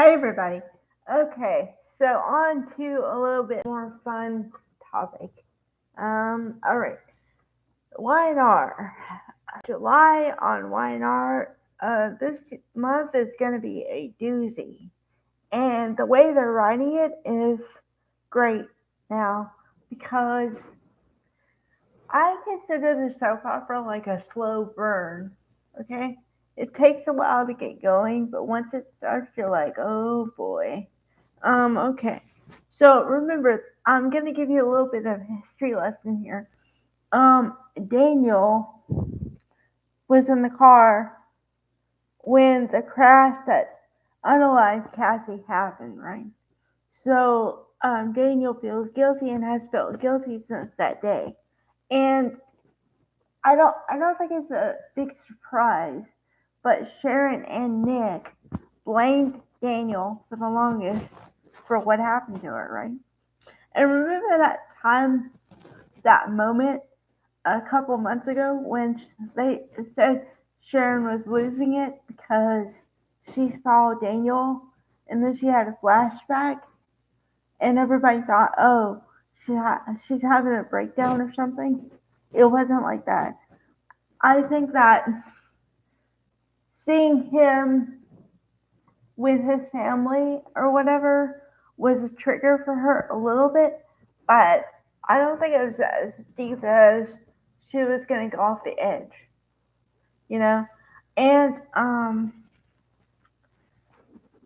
Hi, everybody. Okay, so on to a little bit more fun topic. All right, YNR. July on YNR. This month is going to be a doozy, and the way they're writing it is great now because I consider the soap opera like a slow burn. Okay, it takes a while to get going, but once it starts, you're like, oh boy. Okay. So remember, I'm gonna give you a little bit of history lesson here. Daniel was in the car when the crash that unalived Cassie happened, right? So Daniel feels guilty and has felt guilty since that day. And I don't think it's a big surprise, but Sharon and Nick blamed Daniel for the longest for what happened to her, right? And remember that time, that moment a couple months ago when they said Sharon was losing it because she saw Daniel and then she had a flashback and everybody thought, oh, she's having a breakdown or something. It wasn't like that. I think that seeing him with his family or whatever was a trigger for her a little bit, but I don't think it was as deep as she was going to go off the edge, you know? And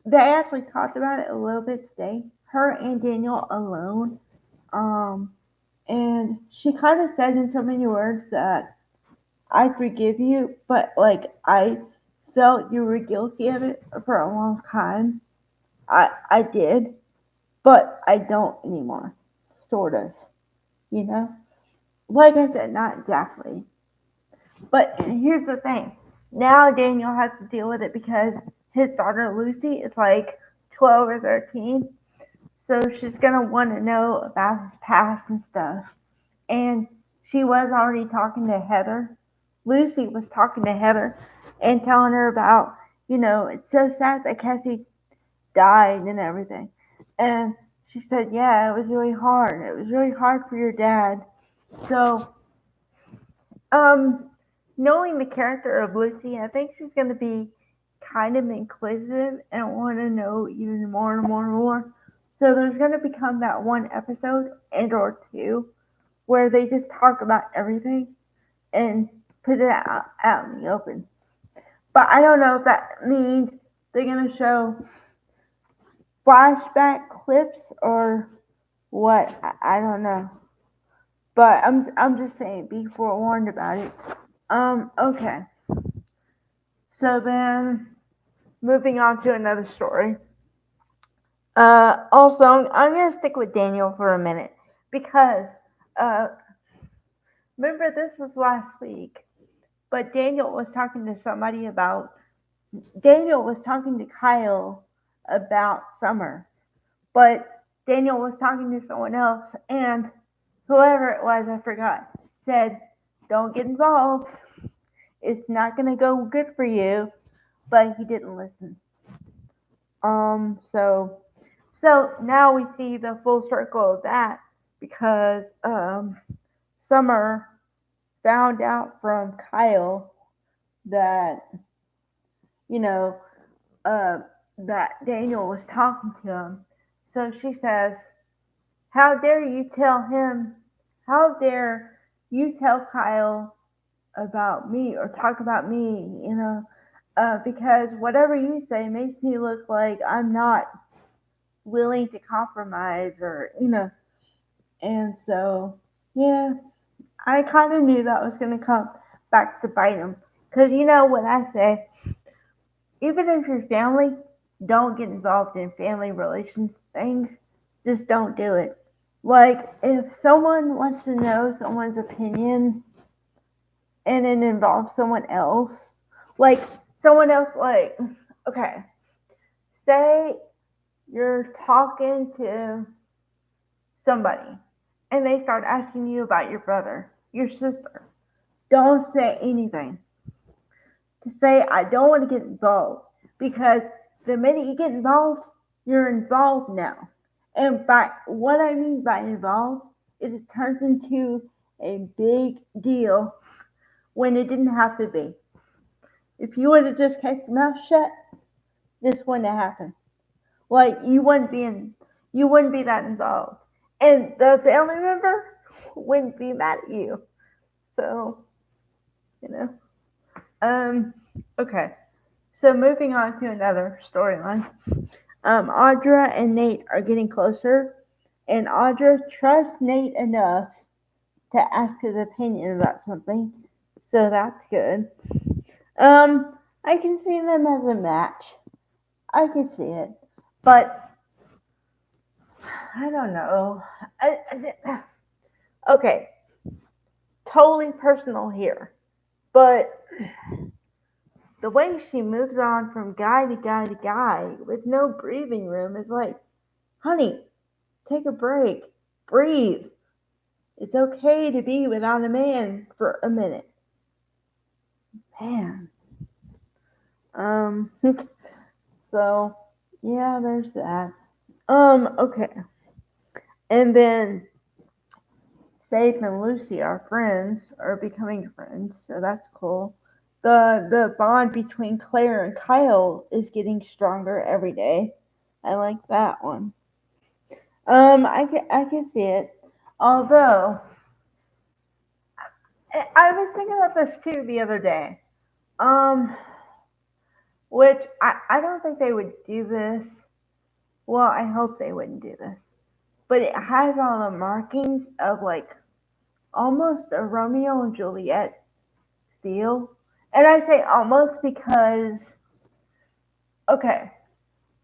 they actually talked about it a little bit today, her and Daniel alone. Um, and she kind of said in so many words that I forgive you, but like I felt you were guilty of it for a long time. I did, but I don't anymore. Sort of, you know? Like I said, not exactly. But here's the thing. Now Daniel has to deal with it because his daughter Lucy is like 12 or 13. So she's going to want to know about his past and stuff. And she was already talking to Heather. Lucy was talking to Heather and telling her about, it's so sad that Cassie died and everything. And she said, yeah, it was really hard. It was really hard for your dad. So, um, knowing the character of Lucy, I think she's going to be kind of inquisitive and want to know even more and more and more. So there's going to become that one episode and or two where they just talk about everything and put it out in the open. But I don't know if that means they're going to show flashback clips or what. I don't know. But I'm just saying, be forewarned about it. Okay. So then, moving on to another story. Also, I'm gonna stick with Daniel for a minute because, uh, remember this was last week, but Daniel was talking to Kyle about Summer, but Daniel was talking to someone else, and whoever it was, I forgot, said, "Don't get involved. It's not gonna go good for you." But he didn't listen. So now we see the full circle of that because Summer found out from Kyle that you know uh, that Daniel was talking to him. So she says, "How dare you tell him? How dare you tell Kyle about me or talk about me? Because whatever you say makes me look like I'm not willing to compromise or. And so, yeah, I kind of knew that was going to come back to bite him. Because you know what I say, even if you're family, don't get involved in family relations things. Just don't do it. Like, if someone wants to know someone's opinion and it involves someone else, like, okay, say you're talking to somebody and they start asking you about your brother, your sister, don't say anything. To say, I don't want to get involved. Because the minute you get involved, You're involved now. And by what I mean by involved is it turns into a big deal when it didn't have to be. If you would have just kept your mouth shut, this wouldn't have happened. Like you wouldn't be that involved. And the family member wouldn't be mad at you. So, you know. Um okay. So moving on to another storyline. Audra and Nate are getting closer, and Audra trusts Nate enough to ask his opinion about something. So that's good. I can see them as a match. I can see it. But I don't know. Okay, totally personal here. But the way she moves on from guy to guy to guy with no breathing room is like, honey, take a break. Breathe. It's okay to be without a man for a minute. Man. Um, so, yeah, there's that. Okay. And then Faith and Lucy are friends, or becoming friends, so that's cool. The bond between Claire and Kyle is getting stronger every day. I like that one. I can see it. Although I was thinking about this too the other day. Um, which I don't think they would do this. Well, I hope they wouldn't do this. But it has all the markings of like almost a Romeo and Juliet feel. And I say almost because, okay,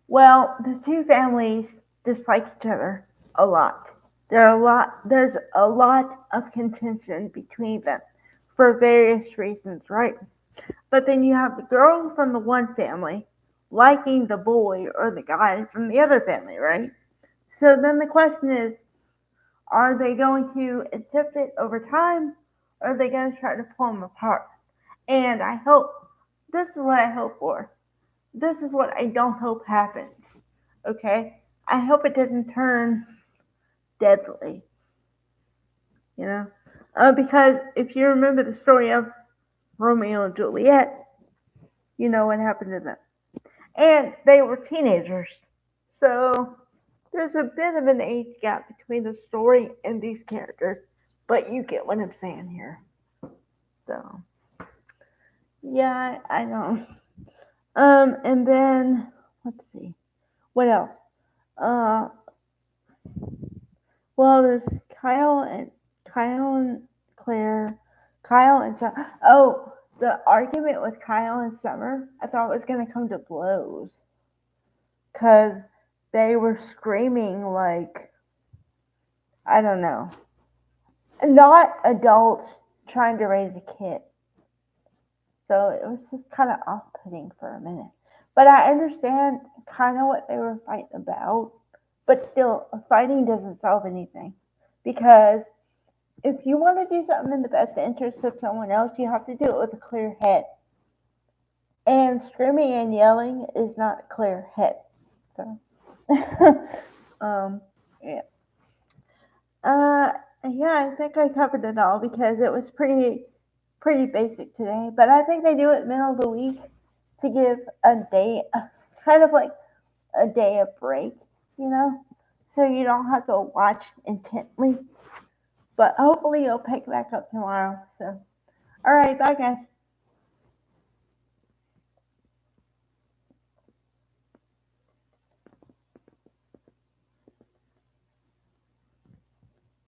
well, the two families dislike each other a lot. There's a lot of contention between them for various reasons, right? But then you have the girl from the one family liking the boy or the guy from the other family, right? So then the question is, are they going to accept it over time, or are they going to try to pull them apart? And I hope, this is what I hope for. This is what I don't hope happens. Okay? I hope it doesn't turn deadly, you know? Because if you remember the story of Romeo and Juliet, you know what happened to them. And they were teenagers. So there's a bit of an age gap between the story and these characters, but you get what I'm saying here. So yeah, I know. And then let's see, what else? Uh, well, there's Kyle and Claire, Kyle and Summer. Oh, the argument with Kyle and Summer, I thought was gonna come to blows, cause they were screaming like, I don't know, not adults trying to raise a kid. So it was just kind of off putting for a minute. But I understand kind of what they were fighting about. But still, fighting doesn't solve anything. Because if you want to do something in the best interest of someone else, you have to do it with a clear head. And screaming and yelling is not a clear head. So, um, yeah. Uh, yeah, I think I covered it all because it was pretty basic today. But I think they do it middle of the week to give a day, kind of like a day of break, you know, so you don't have to watch intently. But hopefully you'll pick back up tomorrow. So, all right, bye guys.